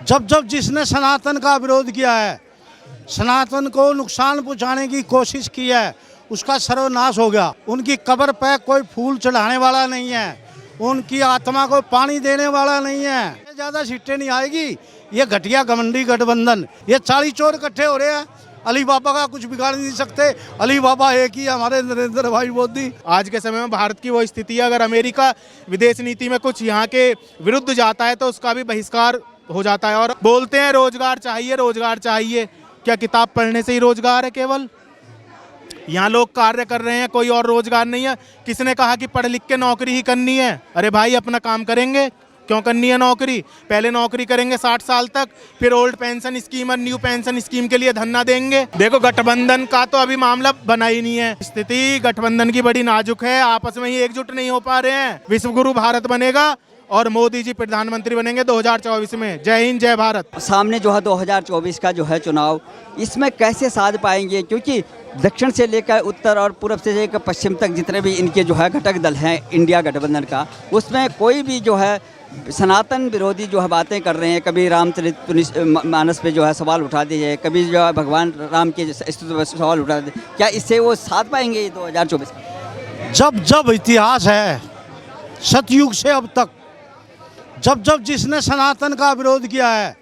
जब जब जिसने सनातन का विरोध किया है, सनातन को नुकसान पहुंचाने की कोशिश की है, उसका सर्वनाश हो गया। उनकी कब्र पे कोई फूल चढ़ाने वाला नहीं है, उनकी आत्मा को पानी देने वाला नहीं है। ज़्यादा सीटें नहीं आएगी। ये घटिया घमंडी गठबंधन, ये 40 चोर इकट्ठे हो रहे हैं। अली बाबा का कुछ बिगाड़ नहीं सकते। अली बाबा एक ही हमारे नरेंद्र भाई मोदी। आज के समय में भारत की वो स्थिति है, अगर अमेरिका विदेश नीति में कुछ यहाँ के विरुद्ध जाता है तो उसका भी बहिष्कार हो जाता है। और बोलते हैं रोजगार चाहिए, रोजगार चाहिए। क्या किताब पढ़ने से ही रोजगार है? केवल यहाँ लोग कार्य कर रहे हैं, कोई और रोजगार नहीं है। किसने कहा कि पढ़ लिख के नौकरी ही करनी है? अरे भाई, अपना काम करेंगे, क्यों करनी है नौकरी? पहले नौकरी करेंगे 60 साल तक, फिर ओल्ड पेंशन स्कीम और न्यू पेंशन स्कीम के लिए धरना देंगे। देखो, गठबंधन का तो अभी मामला बना ही नहीं है। स्थिति गठबंधन की बड़ी नाजुक है, आपस में ही एकजुट नहीं हो पा रहे हैं। विश्व गुरु भारत बनेगा और मोदी जी प्रधानमंत्री बनेंगे 2024 में। जय हिंद, जय भारत। सामने जो है 2024 का जो है चुनाव, इसमें कैसे साध पाएंगे? क्योंकि दक्षिण से लेकर उत्तर और पूर्व से लेकर पश्चिम तक जितने भी इनके जो है घटक दल हैं इंडिया गठबंधन का, उसमें कोई भी जो है सनातन विरोधी जो है बातें कर रहे हैं। कभी रामचरितमानस पे जो है सवाल उठा दिए, कभी जो है भगवान राम के स्तुति पर सवाल उठा दिए। क्या इससे वो साध पाएंगे ये 2024? जब जब इतिहास है, सतयुग से अब तक, जब जब जिसने सनातन का विरोध किया है,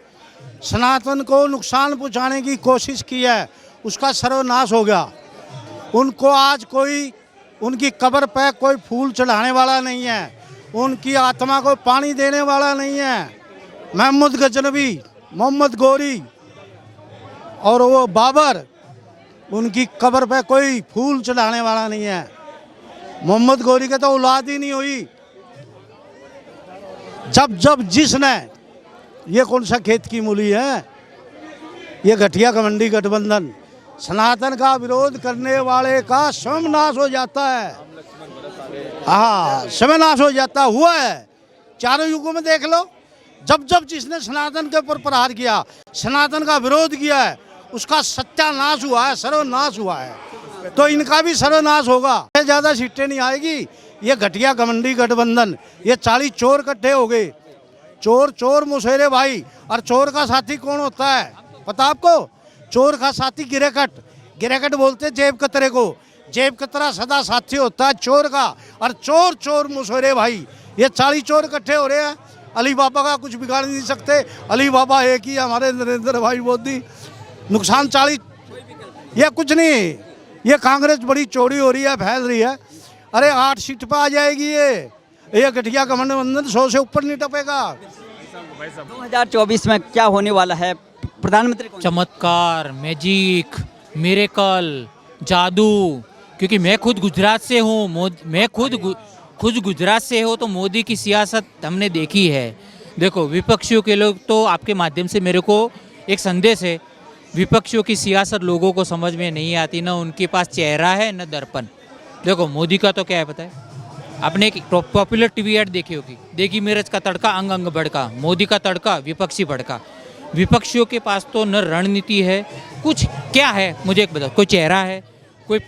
सनातन को नुकसान पहुंचाने की कोशिश की है, उसका सर्वनाश हो गया। उनको आज कोई उनकी कब्र पे कोई फूल चढ़ाने वाला नहीं है, उनकी आत्मा को पानी देने वाला नहीं है। महमूद गजनवी, मोहम्मद गोरी और वो बाबर, उनकी कब्र पे कोई फूल चढ़ाने वाला नहीं है। मोहम्मद गोरी के तो औलाद ही नहीं हुई। जब जब जिसने, ये कौन सा खेत की मूली है? ये घटिया घमंडी गठबंधन, सनातन का विरोध करने वाले का सर्वनाश हो जाता है। हाँ, सर्वनाश हो जाता हुआ है। चारों युगों में देख लो, जब जब जिसने सनातन के ऊपर प्रहार किया, सनातन का विरोध किया है, उसका सत्यानाश हुआ है, सर्वनाश हुआ है। तो इनका भी सर्वनाश होगा। ज़्यादा सीटें नहीं आएगी। ये घटिया घमंडी गठबंधन, ये 40 चोर इकट्ठे हो गए। चोर चोर मुशेरे भाई। और चोर का साथी कौन होता है पता आपको? चोर का साथी गिरेकट। गिरेकट बोलते जेब कतरे को। जेब कतरा सदा साथी होता है चोर का। और चोर चोर मुशेरे भाई। ये 40 चोर इकट्ठे हो रहे हैं। अली बाबा का कुछ बिगाड़ नहीं सकते। अली बाबा एक ही हमारे नरेंद्र भाई मोदी। नुकसान 40, ये कुछ नहीं। ये कांग्रेस बड़ी चोरी हो रही है, फैल रही है। अरे 8 सीट पर आ जाएगी ये घटिया गठबंधन 100 से ऊपर नहीं टपेगा। 2024 में क्या होने वाला है? प्रधानमंत्री कौन? चमत्कार, मैजिक, मिरेकल, जादू। क्योंकि मैं खुद गुजरात से हूँ, मैं खुद गुजरात से हूँ, तो मोदी की सियासत हमने देखी है। देखो, विपक्षियों के लोग तो आपके माध्यम से मेरे को एक संदेश है, विपक्षियों की सियासत लोगों को समझ में नहीं आती, ना उनके पास चेहरा है न दर्पण। देखो, मोदी का तो क्या है पता है? आपने एक पॉपुलर टीवी ऐड देखी होगी, देगी मिर्च का तड़का अंग अंग भड़का, मोदी का तड़का विपक्षी भड़का। विपक्षियों के पास तो न रणनीति है, कुछ क्या है मुझे एक बताओ। कोई चेहरा है, कोई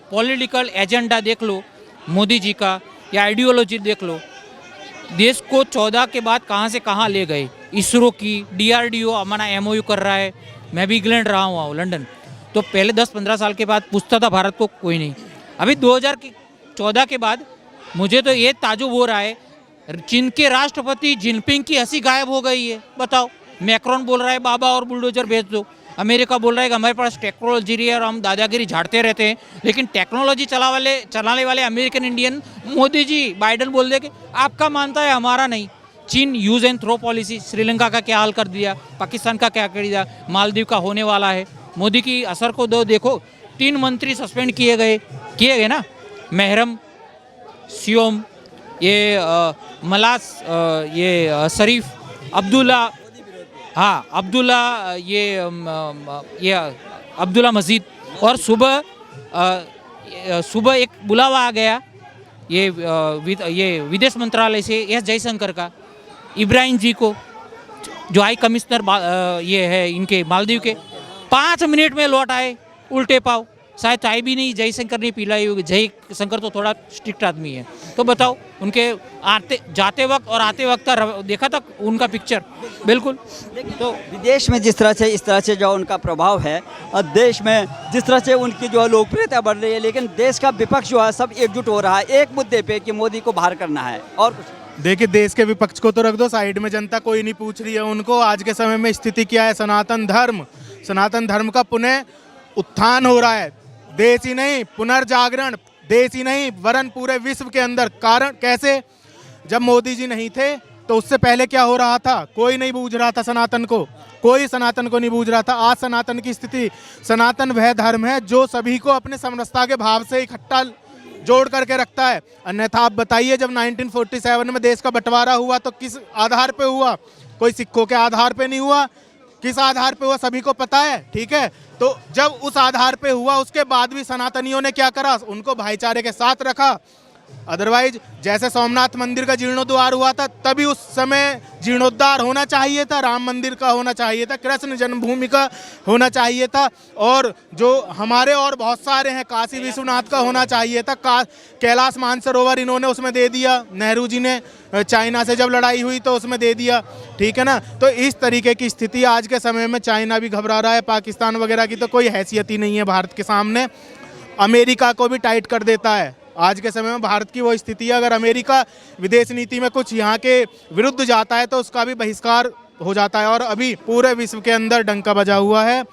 पॉलिटिकल एजेंडा देख लो मोदी जी का, या आइडियोलॉजी देख लो। देश को 14 के बाद कहाँ से कहाँ ले गए। इसरो की, DRDO हमारा MOU कर रहा है। मैं भी इंग्लैंड रहा हूँ, लंदन। तो पहले 10-15 साल के बाद पूछता था भारत को कोई नहीं। अभी 2014 के बाद मुझे तो ये ताजुब हो रहा है, चीन के राष्ट्रपति जिनपिंग की हंसी गायब हो गई है। बताओ, मैक्रोन बोल रहा है बाबा और बुलडोजर भेज दो। अमेरिका बोल रहा है कि हमारे पास टेक्नोलॉजी है और हम दादागिरी झाड़ते रहते हैं। लेकिन टेक्नोलॉजी चलाने वाले American Indian Modi ji, Biden बोल दे कि आपका मानता है, हमारा नहीं। चीन use and throw policy, Sri Lanka का क्या हाल कर दिया, पाकिस्तान का क्या कर दिया, मालदीव का होने वाला है। मोदी की असर को देखो, 3 मंत्री सस्पेंड किए गए ना, महरम, सियोम, ये मलास, ये शरीफ, अब्दुल्ला, हाँ अब्दुल्ला, ये अब्दुल्ला मजीद। और सुबह एक बुलावा आ गया ये विदेश मंत्रालय से एस जयशंकर का, इब्राहिम जी को, जो हाई कमिश्नर ये है इनके मालदीव के। 5 मिनट में लौट आए उल्टे पाव। शायद चाय भी नहीं जयशंकर ने पिलाई होगी। जयशंकर तो थोड़ा स्ट्रिक्ट आदमी है। तो बताओ, उनके जाते वक्त और आते वक्त का देखा था उनका पिक्चर, बिल्कुल। तो विदेश में जिस तरह से इस तरह से जो उनका प्रभाव है और देश में जिस तरह से उनकी जो है लोकप्रियता बढ़ रही है, लेकिन देश का विपक्ष जो है सब एकजुट हो रहा है एक मुद्दे पे कि मोदी को बाहर करना है। और कुछ देखिए, देश के विपक्ष को तो रख दो साइड में, जनता कोई नहीं पूछ रही है उनको। आज के समय में स्थिति क्या है? सनातन धर्म का पुनः उत्थान हो रहा है। देश ही नहीं, पुनर्जागरण देश ही नहीं वरन पूरे विश्व के अंदर। कारण कैसे? जब मोदी जी नहीं थे तो उससे पहले क्या हो रहा था? कोई नहीं बूझ रहा था सनातन को, कोई सनातन को नहीं बूझ रहा था। आज सनातन की स्थिति, सनातन वह धर्म है जो सभी को अपने समरसता के भाव से इकट्ठा जोड़ करके रखता है। अन्यथा आप बताइए, जब 1947 में देश का बंटवारा हुआ तो किस आधार पे हुआ? कोई सिक्कों के आधार पे नहीं हुआ। किस आधार पे हुआ सभी को पता है, ठीक है। तो जब उस आधार पे हुआ, उसके बाद भी सनातनियों ने क्या करा? उनको भाईचारे के साथ रखा। अदरवाइज जैसे सोमनाथ मंदिर का जीर्णोद्धार हुआ था, तभी उस समय जीर्णोद्धार होना चाहिए था, राम मंदिर का होना चाहिए था, कृष्ण जन्मभूमि का होना चाहिए था, और जो हमारे और बहुत सारे हैं, काशी विश्वनाथ का होना चाहिए था। कैलाश मानसरोवर इन्होंने उसमें दे दिया, नेहरू जी ने चाइना से जब लड़ाई हुई तो उसमें दे दिया, ठीक है ना। तो इस तरीके की स्थिति आज के समय में, चाइना भी घबरा रहा है, पाकिस्तान वगैरह की तो कोई हैसियत ही नहीं है भारत के सामने। अमेरिका को भी टाइट कर देता है आज के समय में भारत की वो स्थिति है। अगर अमेरिका विदेश नीति में कुछ यहाँ के विरुद्ध जाता है तो उसका भी बहिष्कार हो जाता है। और अभी पूरे विश्व के अंदर डंका बजा हुआ है।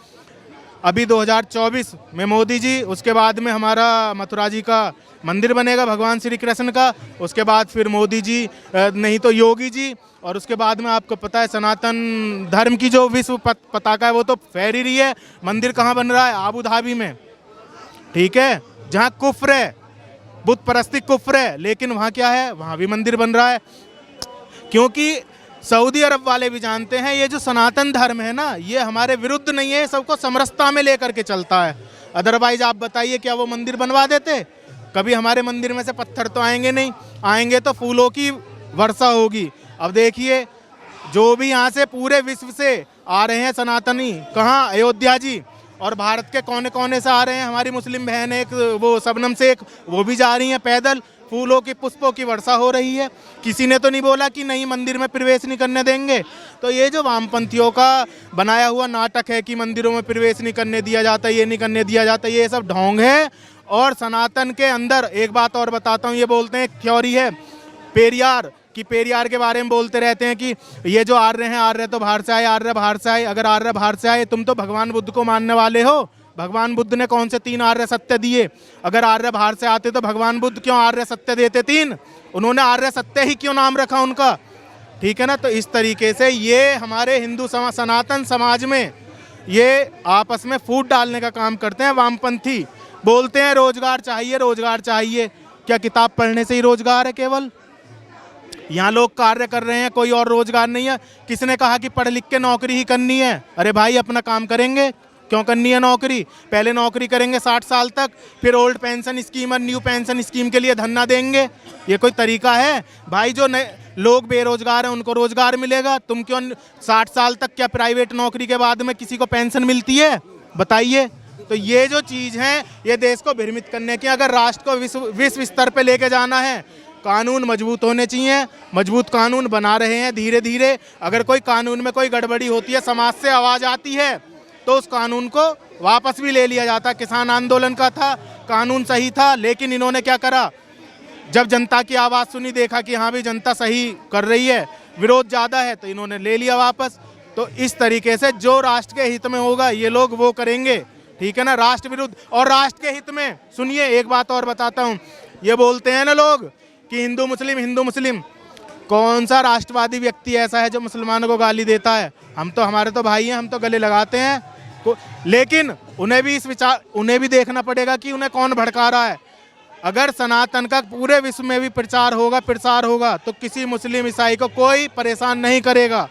अभी 2024 में मोदी जी, उसके बाद में हमारा मथुरा जी का मंदिर बनेगा भगवान श्री कृष्ण का, उसके बाद फिर मोदी जी नहीं तो योगी जी, और उसके बाद में आपको पता है सनातन धर्म की जो विश्व पताका है वो तो फैल ही रही है। मंदिर कहाँ बन रहा है? आबू धाबी में, ठीक है, जहाँ कुफ्र है, बुत परस्ती कुफ्र है, लेकिन वहाँ क्या है? वहाँ भी मंदिर बन रहा है। क्योंकि सऊदी अरब वाले भी जानते हैं ये जो सनातन धर्म है ना, ये हमारे विरुद्ध नहीं है, सबको समरसता में लेकर के चलता है। अदरवाइज आप बताइए, क्या वो मंदिर बनवा देते? कभी हमारे मंदिर में से पत्थर तो आएंगे नहीं, आएंगे तो फूलों की वर्षा होगी। अब देखिए, जो भी यहाँ से पूरे विश्व से आ रहे हैं सनातनी, कहाँ? अयोध्या जी, और भारत के कोने कोने से आ रहे हैं। हमारी मुस्लिम बहन एक वो शबनम शेख, वो भी जा रही हैं पैदल, फूलों की पुष्पों की वर्षा हो रही है। किसी ने तो नहीं बोला कि नहीं मंदिर में प्रवेश नहीं करने देंगे। तो ये जो वामपंथियों का बनाया हुआ नाटक है कि मंदिरों में प्रवेश नहीं करने दिया जाता, ये नहीं करने दिया जाता, ये सब ढोंग है। और सनातन के अंदर एक बात और बताता हूँ, ये बोलते हैं थ्योरी है पेरियार कि पेरियार के बारे में बोलते रहते हैं कि ये जो आर्य हैं, आर्य तो बाहर से आए, आर्य बाहर से आए। अगर आर्य बाहर से आए, तुम तो भगवान बुद्ध को मानने वाले हो। भगवान बुद्ध ने कौन से 3 आर्य सत्य दिए? अगर आर्य बाहर से आते तो भगवान बुद्ध क्यों आर्य सत्य देते 3? उन्होंने आर्य सत्य ही क्यों नाम रखा उनका, ठीक है ना। तो इस तरीके से ये हमारे हिंदू सनातन समाज में ये आपस में फूट डालने का काम करते हैं वामपंथी। बोलते हैं रोजगार चाहिए, रोजगार चाहिए। क्या किताब पढ़ने से ही रोजगार है? केवल यहाँ लोग कार्य कर रहे हैं, कोई और रोजगार नहीं है। किसने कहा कि पढ़ लिख के नौकरी ही करनी है? अरे भाई, अपना काम करेंगे, क्यों करनी है नौकरी? पहले नौकरी करेंगे 60 साल तक, फिर ओल्ड पेंशन स्कीम और न्यू पेंशन स्कीम के लिए धरना देंगे। ये कोई तरीका है भाई? जो लोग बेरोजगार हैं उनको रोजगार मिलेगा। तुम क्यों 60 साल तक, क्या प्राइवेट नौकरी के बाद में किसी को पेंशन मिलती है? बताइए। तो ये जो चीज़ है, ये देश को भ्रमित करने की। अगर राष्ट्र को विश्व स्तर पर लेके जाना है, कानून मजबूत होने चाहिए। मजबूत कानून बना रहे हैं धीरे धीरे। अगर कोई कानून में कोई गड़बड़ी होती है, समाज से आवाज़ आती है, तो उस कानून को वापस भी ले लिया जाता। किसान आंदोलन का था, कानून सही था, लेकिन इन्होंने क्या करा? जब जनता की आवाज़ सुनी, देखा कि हाँ भी जनता सही कर रही है, विरोध ज़्यादा है, तो इन्होंने ले लिया वापस। तो इस तरीके से जो राष्ट्र के हित में होगा ये लोग वो करेंगे, ठीक है ना। राष्ट्र विरुद्ध और राष्ट्र के हित में। सुनिए, एक बात और बताता हूँ। ये बोलते हैं ना लोग कि हिंदू मुस्लिम, हिंदू मुस्लिम। कौन सा राष्ट्रवादी व्यक्ति ऐसा है जो मुसलमानों को गाली देता है? हम तो, हमारे तो भाई हैं, हम तो गले लगाते हैं। लेकिन उन्हें भी देखना पड़ेगा कि उन्हें कौन भड़का रहा है। अगर सनातन का पूरे विश्व में भी प्रचार होगा तो किसी मुस्लिम ईसाई को कोई परेशान नहीं करेगा।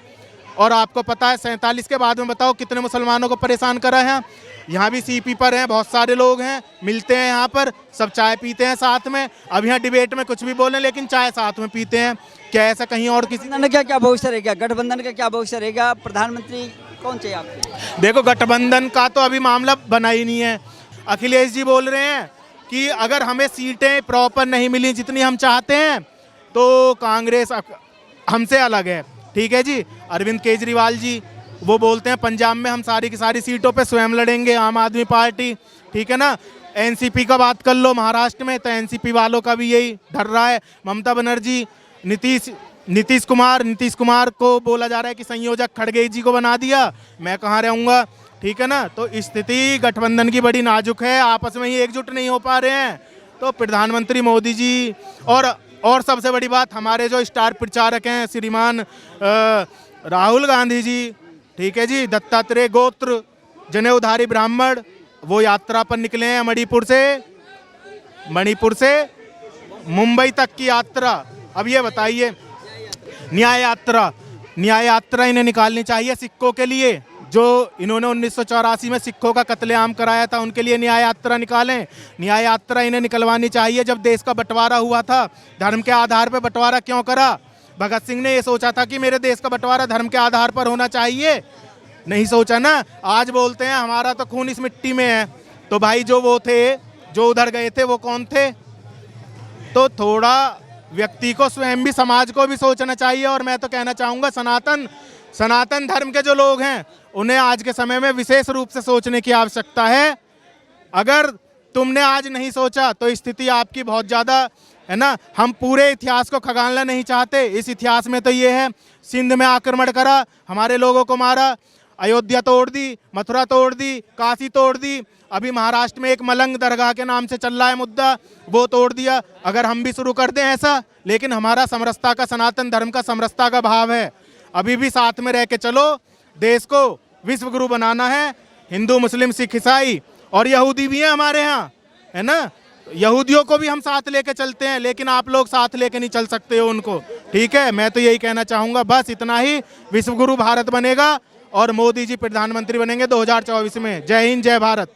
और आपको पता है 47 के बाद में बताओ कितने मुसलमानों को परेशान करा है। यहाँ भी सीपी पर हैं, बहुत सारे लोग हैं, मिलते हैं यहाँ पर, सब चाय पीते हैं साथ में। अब यहाँ डिबेट में कुछ भी बोलें, लेकिन चाय साथ में पीते हैं। क्या ऐसा कहीं और किसी ने क्या भविष्य रहेगा? गठबंधन का क्या भविष्य रहेगा? प्रधानमंत्री कौन चाहिए आपको? देखो, गठबंधन का तो अभी मामला बना ही नहीं है। अखिलेश जी बोल रहे हैं कि अगर हमें सीटें प्रॉपर नहीं मिली जितनी हम चाहते हैं तो कांग्रेस हमसे अलग है। ठीक है जी। अरविंद केजरीवाल जी वो बोलते हैं पंजाब में हम सारी की सारी सीटों पे स्वयं लड़ेंगे, आम आदमी पार्टी। ठीक है ना। एनसीपी का बात कर लो महाराष्ट्र में, तो एनसीपी वालों का भी यही डर रहा है। ममता बनर्जी, नीतीश कुमार को बोला जा रहा है कि संयोजक खड़गे जी को बना दिया, मैं कहाँ रहूँगा। ठीक है ना। तो स्थिति गठबंधन की बड़ी नाजुक है, आपस में ही एकजुट नहीं हो पा रहे हैं। तो प्रधानमंत्री मोदी जी और सबसे बड़ी बात हमारे जो स्टार प्रचारक हैं श्रीमान राहुल गांधी जी, ठीक है जी, दत्तात्रेय गोत्र जनेऊधारी ब्राह्मण, वो यात्रा पर निकले हैं मणिपुर से मुंबई तक की यात्रा। अब ये बताइए, न्याय यात्रा इन्हें निकालनी चाहिए सिखों के लिए, जो इन्होंने 1984 में सिखों का कत्लेआम कराया था, उनके लिए न्याय यात्रा निकालें। न्याय यात्रा इन्हें निकलवानी चाहिए। जब देश का बंटवारा हुआ था, धर्म के आधार पर बंटवारा क्यों करा? भगत सिंह ने ये सोचा था कि मेरे देश का बंटवारा धर्म के आधार पर होना चाहिए, नहीं सोचा ना। आज बोलते हैं हमारा तो खून इस मिट्टी में है। तो भाई जो वो थे, जो उधर गए थे, वो कौन थे? तो थोड़ा व्यक्ति को स्वयं भी, समाज को भी सोचना चाहिए। और मैं तो कहना चाहूँगा सनातन धर्म के जो लोग हैं उन्हें आज के समय में विशेष रूप से सोचने की आवश्यकता है। अगर तुमने आज नहीं सोचा तो स्थिति आपकी बहुत ज़्यादा है ना। हम पूरे इतिहास को खंगालना नहीं चाहते। इस इतिहास में तो ये है, सिंध में आक्रमण करा, हमारे लोगों को मारा, अयोध्या तोड़ दी, मथुरा तोड़ दी, काशी तोड़ दी, अभी महाराष्ट्र में एक मलंग दरगाह के नाम से चल रहा है मुद्दा, वो तोड़ दिया। अगर हम भी शुरू कर दें ऐसा, लेकिन हमारा समरसता का, सनातन धर्म का समरसता का भाव है। अभी भी साथ में रह के चलो, देश को विश्व गुरु बनाना है। हिंदू, मुस्लिम, सिख, ईसाई और यहूदी भी हैं हमारे यहाँ, है ना। यहूदियों को भी हम साथ लेके चलते हैं, लेकिन आप लोग साथ लेके नहीं चल सकते हो उनको। ठीक है। मैं तो यही कहना चाहूँगा, बस इतना ही। विश्व गुरु भारत बनेगा और मोदी जी प्रधानमंत्री बनेंगे 2024 में। जय हिंद, जय भारत।